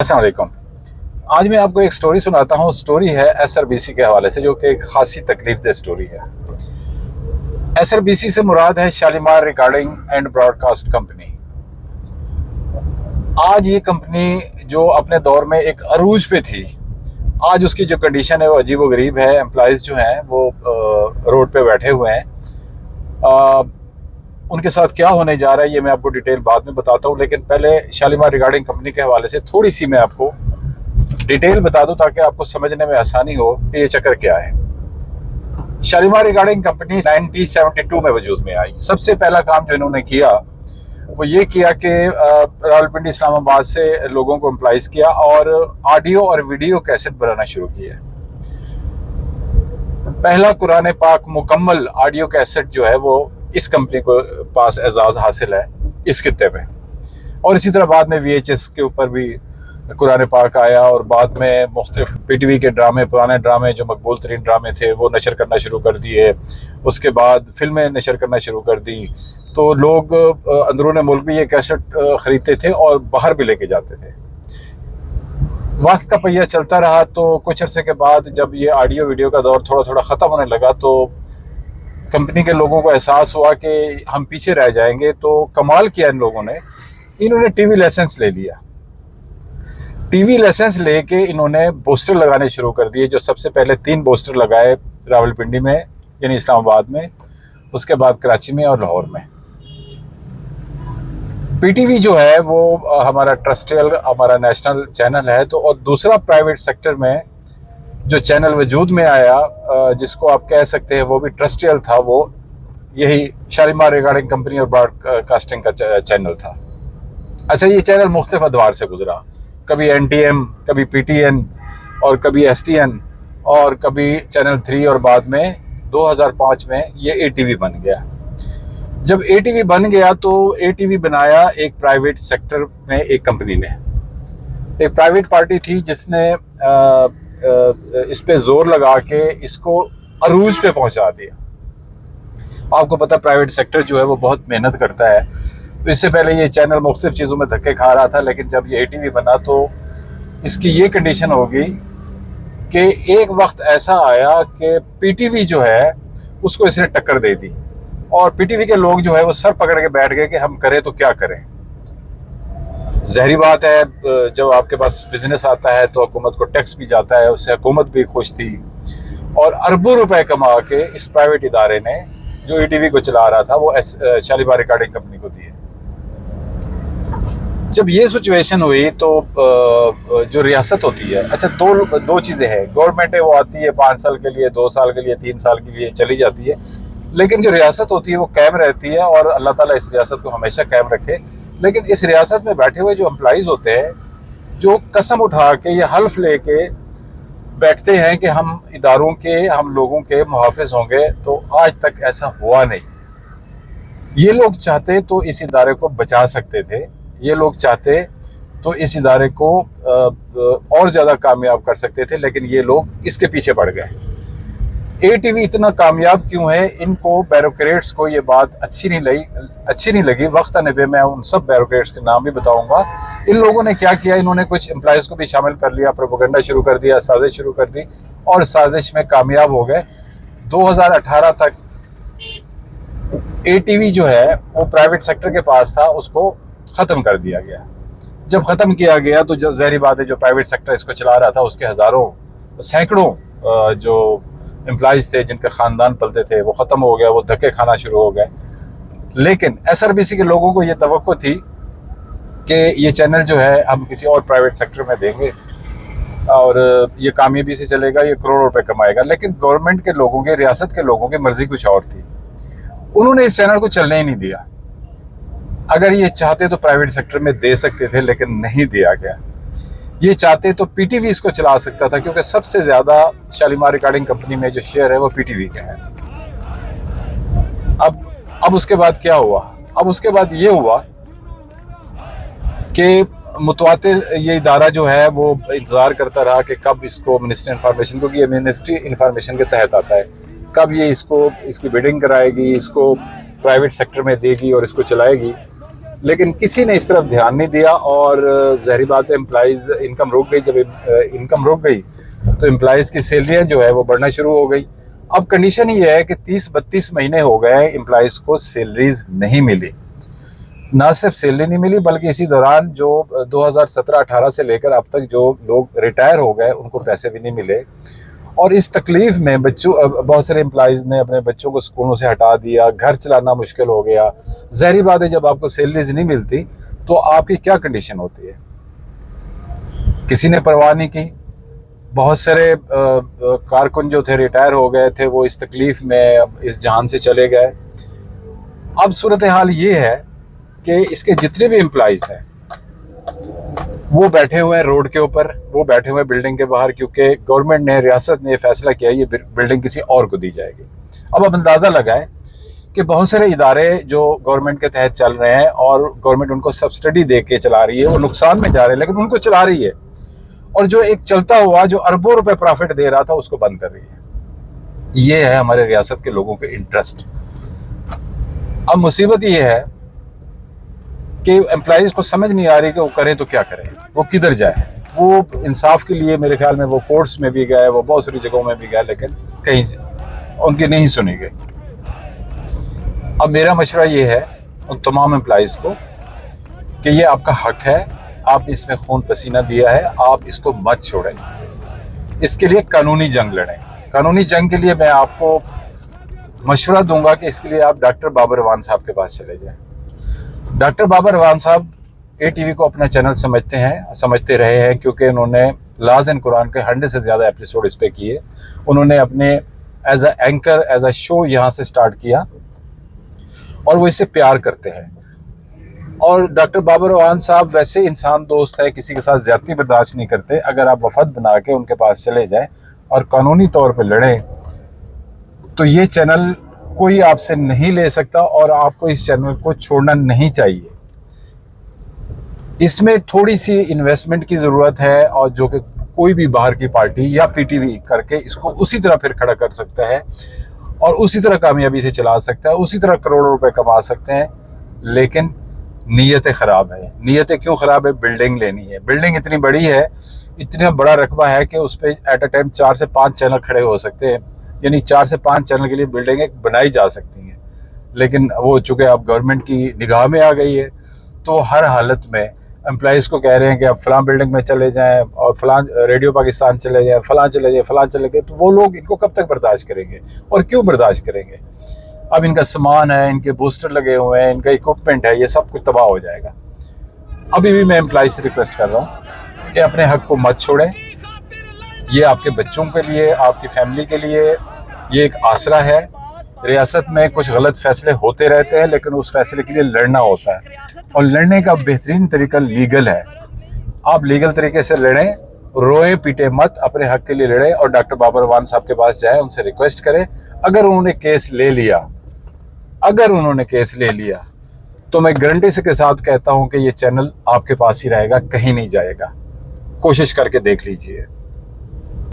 अस्सलाम वालेकुम। आज मैं आपको एक स्टोरी सुनाता हूँ। स्टोरी है एसआरबीसी के हवाले से, जो कि एक खासी तकलीफदेह स्टोरी है। एसआरबीसी से मुराद है Shalimar recording and broadcast company. आज ये कंपनी जो अपने दौर में एक अरूज पे थी, आज उसकी जो कंडीशन है वो अजीब व गरीब है। एम्प्लॉयज़ जो हैं वो रोड पे बैठे हुए हैं। उनके साथ क्या होने जा रहा है ये मैं आपको डिटेल बाद में बताता हूँ, लेकिन पहले शालीमार रिगार्डिंग कंपनी के हवाले से थोड़ी सी मैं आपको डिटेल बता दूं ताकि आपको समझने में आसानी हो कि ये चक्कर क्या है। शालीमार रिगार्डिंग कंपनी 1972 में वजूद में आई। सबसे पहला काम जो इन्होंने किया वो ये किया कि रावलपिंडी इस्लामाबाद से लोगों को एम्प्लॉइज किया और ऑडियो और वीडियो कैसेट बनाना शुरू किया। पहला कुरान पाक मुकम्मल ऑडियो कैसेट जो है वो इस कंपनी को पास एजाज हासिल है इस खित्ते में। और इसी तरह बाद में VHS के ऊपर भी कुरान पाक आया और बाद में मुख्तलिफ PTV के ड्रामे, पुराने ड्रामे जो मकबूल तरीन ड्रामे थे वो नशर करना शुरू कर दिए। उसके बाद फिल्में नशर करना शुरू कर दी, तो लोग अंदरून मुल्क भी ये कैसेट ख़रीदते थे और बाहर भी लेके जाते थे। वक्त का पहिया चलता रहा, तो कुछ अरसे के बाद जब ये ऑडियो वीडियो का दौर थोड़ा थोड़ा ख़त्म होने लगा तो कंपनी के लोगों को एहसास हुआ कि हम पीछे रह जाएंगे। तो कमाल किया इन लोगों ने, इन्होंने टीवी लाइसेंस ले लिया। टीवी लाइसेंस लेके इन्होंने पोस्टर लगाने शुरू कर दिए। जो सबसे पहले 3 पोस्टर लगाए रावलपिंडी में यानी इस्लामाबाद में, उसके बाद कराची में और लाहौर में। PTV जो है वो हमारा ट्रस्टियल, हमारा नेशनल चैनल है। तो और दूसरा प्राइवेट सेक्टर में जो चैनल वजूद में आया, जिसको आप कह सकते हैं वो भी ट्रस्टियल था, वो यही शालीमार रिगार्डिंग कंपनी और ब्रॉडकास्टिंग का चैनल था। अच्छा, ये चैनल मुख्तलिफ अदवार से गुजरा, कभी NTM, कभी PTN और कभी STN और कभी चैनल 3 और बाद में 2005 में ये ATV बन गया। जब ATV बन गया तो ATV बनाया एक प्राइवेट सेक्टर में एक कंपनी ने। एक प्राइवेट पार्टी थी जिसने इस पे जोर लगा के इसको अरूज पे पहुंचा दिया। आपको पता प्राइवेट सेक्टर जो है वो बहुत मेहनत करता है। तो इससे पहले ये चैनल मुख्तलिफ चीज़ों में धक्के खा रहा था, लेकिन जब ये ATV बना तो इसकी ये कंडीशन हो गई कि एक वक्त ऐसा आया कि PTV जो है उसको इसने टक्कर दे दी और PTV के लोग जो है वो सर पकड़ के बैठ गए कि हम करें तो क्या करें। ज़हरी बात है, जब आपके पास बिजनेस आता है तो हुकूमत को टैक्स भी जाता है, उससे हुकूमत भी खुश थी और अरबों रुपए कमा के इस प्राइवेट इदारे ने जो ATV को चला रहा था वो शालीमार रिकॉर्डिंग कंपनी को दिए। जब ये सिचुएशन हुई तो जो रियासत होती है, अच्छा दो चीज़ें हैं। गवर्नमेंट है वो आती है 5 साल के लिए, 2 साल के लिए, 3 साल के लिए चली जाती है, लेकिन जो रियासत होती है वो कायम रहती है और अल्लाह ताला इस रियासत को हमेशा कायम रखे। लेकिन इस रियासत में बैठे हुए जो एम्प्लॉइज़ होते हैं, जो कसम उठा के या हल्फ लेके बैठते हैं कि हम इदारों के, हम लोगों के मुहाफ़िज़ होंगे, तो आज तक ऐसा हुआ नहीं। ये लोग चाहते तो इस इदारे को बचा सकते थे, ये लोग चाहते तो इस इदारे को और ज़्यादा कामयाब कर सकते थे, लेकिन ये लोग इसके पीछे पड़ गए। ATV इतना कामयाब क्यों है, इनको बैरोक्रेट्स को ये बात अच्छी नहीं लगी। वक्त आने पे मैं उन सब बैरोक्रेट्स के नाम भी बताऊंगा। इन लोगों ने क्या किया, इन्होंने कुछ एम्प्लॉइज़ को भी शामिल कर लिया, प्रोपेगेंडा शुरू कर दिया, साजिश शुरू कर दी और साजिश में कामयाब हो गए। 2018 तक ATV जो है वो प्राइवेट सेक्टर के पास था, उसको ख़त्म कर दिया गया। जब ख़त्म किया गया तो ज़ाहिर बात है जो प्राइवेट सेक्टर इसको चला रहा था उसके हज़ारों सैकड़ों जो एम्प्लॉइज़ थे जिनके ख़ानदान पलते थे वो ख़त्म हो गया, वो धक्के खाना शुरू हो गए। लेकिन SRBC के लोगों को ये तवक्को थी कि ये चैनल जो है हम किसी और प्राइवेट सेक्टर में देंगे और ये कामयाबी से चलेगा, ये करोड़ों रुपए कमाएगा। लेकिन गवर्नमेंट के लोगों के, रियासत के लोगों की मर्जी कुछ और थी, उन्होंने इस चैनल को चलने ही नहीं दिया। अगर ये चाहते तो प्राइवेट सेक्टर में दे सकते थे, लेकिन नहीं दिया गया। ये चाहते तो PTV इसको चला सकता था, क्योंकि सबसे ज़्यादा शालीमार रिकॉर्डिंग कंपनी में जो शेयर है वो PTV का है। अब उसके बाद क्या हुआ, अब उसके बाद ये हुआ कि मुतवातिर ये इदारा जो है वो इंतज़ार करता रहा कि कब इसको मिनिस्ट्री इंफॉर्मेशन, क्योंकि ये मिनिस्ट्री इंफॉर्मेशन के तहत आता है, कब ये इसकी बिडिंग कराएगी, इसको प्राइवेट सेक्टर में देगी और इसको चलाएगी। लेकिन किसी ने इस तरफ ध्यान नहीं दिया और ज़ाहिर बात है एम्प्लॉइज़ इनकम रुक गई। जब इनकम रुक गई तो एम्प्लॉइज़ की सैलरियाँ जो है वो बढ़ना शुरू हो गई। अब कंडीशन ये है कि 30-32 महीने हो गए एम्प्लॉइज़ को सैलरीज नहीं मिली। ना सिर्फ सैलरी नहीं मिली बल्कि इसी दौरान जो 2017-18 से लेकर अब तक जो लोग रिटायर हो गए उनको पैसे भी नहीं मिले। और इस तकलीफ में बहुत सारे एम्प्लॉइज़ ने अपने बच्चों को स्कूलों से हटा दिया, घर चलाना मुश्किल हो गया। ज़ाहिर बात है जब आपको सैलरीज नहीं मिलती तो आपकी क्या कंडीशन होती है। किसी ने परवाह नहीं की। बहुत सारे कारकुन जो थे रिटायर हो गए थे, वो इस तकलीफ में इस जहान से चले गए। अब सूरत हाल ये है कि इसके जितने भी एम्प्लॉइज़ हैं वो बैठे हुए हैं रोड के ऊपर, वो बैठे हुए हैं बिल्डिंग के बाहर, क्योंकि गवर्नमेंट ने, रियासत ने फैसला किया ये बिल्डिंग किसी और को दी जाएगी। अब आप अंदाज़ा लगाएं कि बहुत सारे इदारे जो गवर्नमेंट के तहत चल रहे हैं और गवर्नमेंट उनको सब्सिडी दे के चला रही है, वो नुकसान में जा रहे हैं लेकिन उनको चला रही है। और जो एक चलता हुआ जो अरबों रुपए प्रॉफिट दे रहा था उसको बंद कर रही है। ये है हमारे रियासत के लोगों के इंटरेस्ट। अब मुसीबत ये है कि एम्प्लॉइज़ को समझ नहीं आ रही कि वो करें तो क्या करें, वो किधर जाए। वो इंसाफ के लिए मेरे ख्याल में वो कोर्ट्स में भी गए, वो बहुत सारी जगहों में भी गए, लेकिन कहीं उनकी नहीं सुनी गई। अब मेरा मशवरा ये है उन तमाम एम्प्लॉइज़ को कि ये आपका हक है, आप इसमें खून पसीना दिया है, आप इसको मत छोड़ें। इसके लिए कानूनी जंग लड़ें। कानूनी जंग के लिए मैं आपको मशवरा दूंगा कि इसके लिए आप डॉक्टर बाबर रवान साहब के पास चले जाएं। डॉक्टर बाबर रवान साहब ATV को अपना चैनल समझते रहे हैं, क्योंकि उन्होंने लाज एंड कुरान के 100 से ज़्यादा एपिसोड इस पे किए। उन्होंने अपने as a anchor, as a show यहाँ से स्टार्ट किया और वो इससे प्यार करते हैं। और डॉक्टर बाबर रवान साहब वैसे इंसान दोस्त है, किसी के साथ ज़्यादती बर्दाश्त नहीं करते। अगर आप वफद बना के उनके पास चले जाएं और कानूनी तौर पर लड़ें तो ये चैनल कोई आपसे नहीं ले सकता और आपको इस चैनल को छोड़ना नहीं चाहिए। इसमें थोड़ी सी इन्वेस्टमेंट की ज़रूरत है और जो कि कोई भी बाहर की पार्टी या PTV करके इसको उसी तरह फिर खड़ा कर सकता है और उसी तरह कामयाबी से चला सकता है, उसी तरह करोड़ों रुपए कमा सकते हैं। लेकिन नीयतें ख़राब है। नीयतें क्यों ख़राब है? बिल्डिंग लेनी है। बिल्डिंग इतनी बड़ी है, इतना बड़ा रकबा है कि उस पर एट अ टाइम 4 से 5 चैनल खड़े हो सकते हैं, यानी 4 से 5 चैनल के लिए बिल्डिंग एक बनाई जा सकती है। लेकिन वो चूँकि अब गवर्नमेंट की निगाह में आ गई है तो हर हालत में एम्प्लॉइज़ को कह रहे हैं कि आप फ़लाँ बिल्डिंग में चले जाएं और फ़लाँ रेडियो पाकिस्तान चले जाएं, फ़लाँ चले जाएं, फ़लाँ चले गए। तो वो लोग इनको कब तक बर्दाश्त करेंगे और क्यों बर्दाश्त करेंगे? अब इनका सामान है, इनके बूस्टर लगे हुए हैं, इनका इक्विपमेंट है, ये सब कुछ तबाह हो जाएगा। अभी भी मैं एम्प्लॉइज़ से रिक्वेस्ट कर रहा हूँ कि अपने हक को मत छोड़ें। ये आपके बच्चों के लिए, आपकी फैमिली के लिए ये एक आसरा है। रियासत में कुछ गलत फैसले होते रहते हैं लेकिन उस फैसले के लिए लड़ना होता है और लड़ने का बेहतरीन तरीका लीगल है। आप लीगल तरीके से लड़ें, रोए पीटे मत, अपने हक के लिए लड़ें और डॉक्टर बाबर रवान साहब के पास जाएं, उनसे रिक्वेस्ट करें। अगर उन्होंने केस ले लिया तो मैं गारंटी से के साथ कहता हूं कि ये चैनल आपके पास ही रहेगा, कहीं नहीं जाएगा। कोशिश करके देख लीजिए।